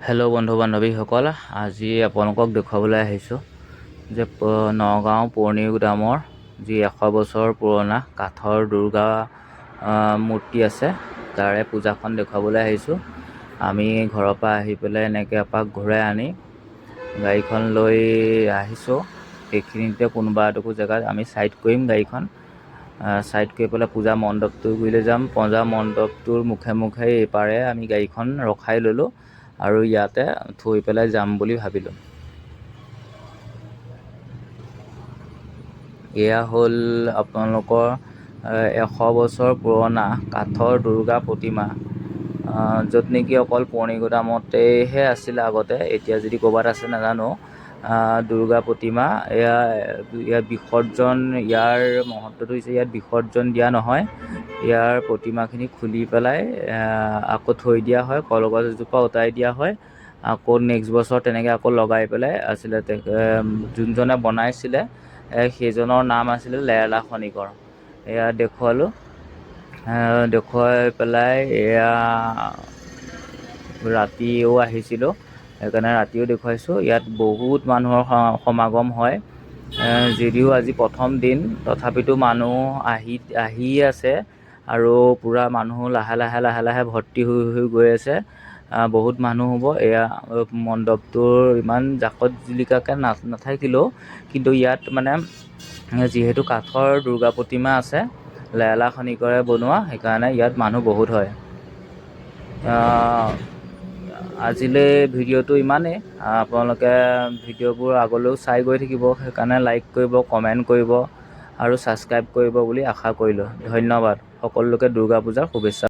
Hello' বন্ধু বান্ধৱীসকল, আজি আপোনালোকক দেখুৱাবলৈ আহিছোঁ যে নগাঁও পুৰণি গুদামৰ যি 100 বছৰ পুৰণা কাঠৰ দুৰ্গা মূৰ্তি আছে, তাৰে পূজাখন দেখুৱাবলৈ আহিছোঁ। আমি ঘৰৰ পৰা আহি পেলাই এনেকৈ এপাক ঘূৰাই আনি গাড়ীখন লৈ আহিছোঁ। সেইখিনিতে কোনোবা এটুকুৰ জেগাত আমি ছাইড কৰিম গাড়ীখন। ছাইড কৰি পেলাই পূজা মণ্ডপটোৰ গুৰিলৈ যাম। পূজা মণ্ডপটোৰ মুখে মুখে এইপাৰে আমি গাড়ীখন ৰখাই ল'লোঁ আৰু ইয়াতে থৈ পেলাই যাম বুলি ভাবিলোঁ। এয়া হ'ল আপোনালোকৰ 100 বছৰ পুৰণা কাঠৰ দুৰ্গা প্ৰতিমা, য'ত নেকি অকল পুৰণি গুদামতেহে আছিলে আগতে, এতিয়া যদি ক'ৰবাত আছে নাজানো। দুৰ্গা প্ৰতিমা ইয়াৰ বিসৰ্জন, ইয়াৰ মহত্বটো হৈছে ইয়াত বিসৰ্জন দিয়া নহয়। ইয়াৰ প্ৰতিমাখিনি খুলি পেলাই আকৌ থৈ দিয়া হয়, কলগছ এজোপা উটাই দিয়া হয়, আকৌ নেক্সট বছৰ তেনেকৈ আকৌ লগাই পেলাই আছিলে। যোনজনে বনাইছিলে সেইজনৰ নাম আছিলে লেৰেলা খনিকৰ। এয়া দেখুৱালোঁ, দেখুৱাই পেলাই এয়া ৰাতিও আহিছিলোঁ, সেইকাৰণে ৰাতিও দেখুৱাইছোঁ। ইয়াত বহুত মানুহৰ সমাগম হয়। যদিও আজি প্ৰথম দিন, তথাপিতো মানুহ আহি আছে আৰু পূৰা মানুহ লাহে লাহে ভৰ্তি হৈ গৈ আছে। বহুত মানুহ হ'ব। এয়া মণ্ডপটোৰ ইমান জাকত জিলিকাকৈ নাথাকিলেও, কিন্তু ইয়াত মানে যিহেতু কাঠৰ দুৰ্গা প্ৰতিমা আছে, লেৰেলা খনিকৰে বনোৱা, সেইকাৰণে ইয়াত মানুহ বহুত হয়। আজিলৈ ভিডিঅ'টো ইমানেই। আপোনালোকে ভিডিঅ'বোৰ আগলৈও চাই গৈ থাকিব, সেইকাৰণে লাইক কৰিব, কমেণ্ট কৰিব আৰু ছাবস্ক্ৰাইব কৰিব বুলি আশা কৰিলোঁ। ধন্যবাদ। সকলোকে দুৰ্গা পূজাৰ শুভেচ্ছা।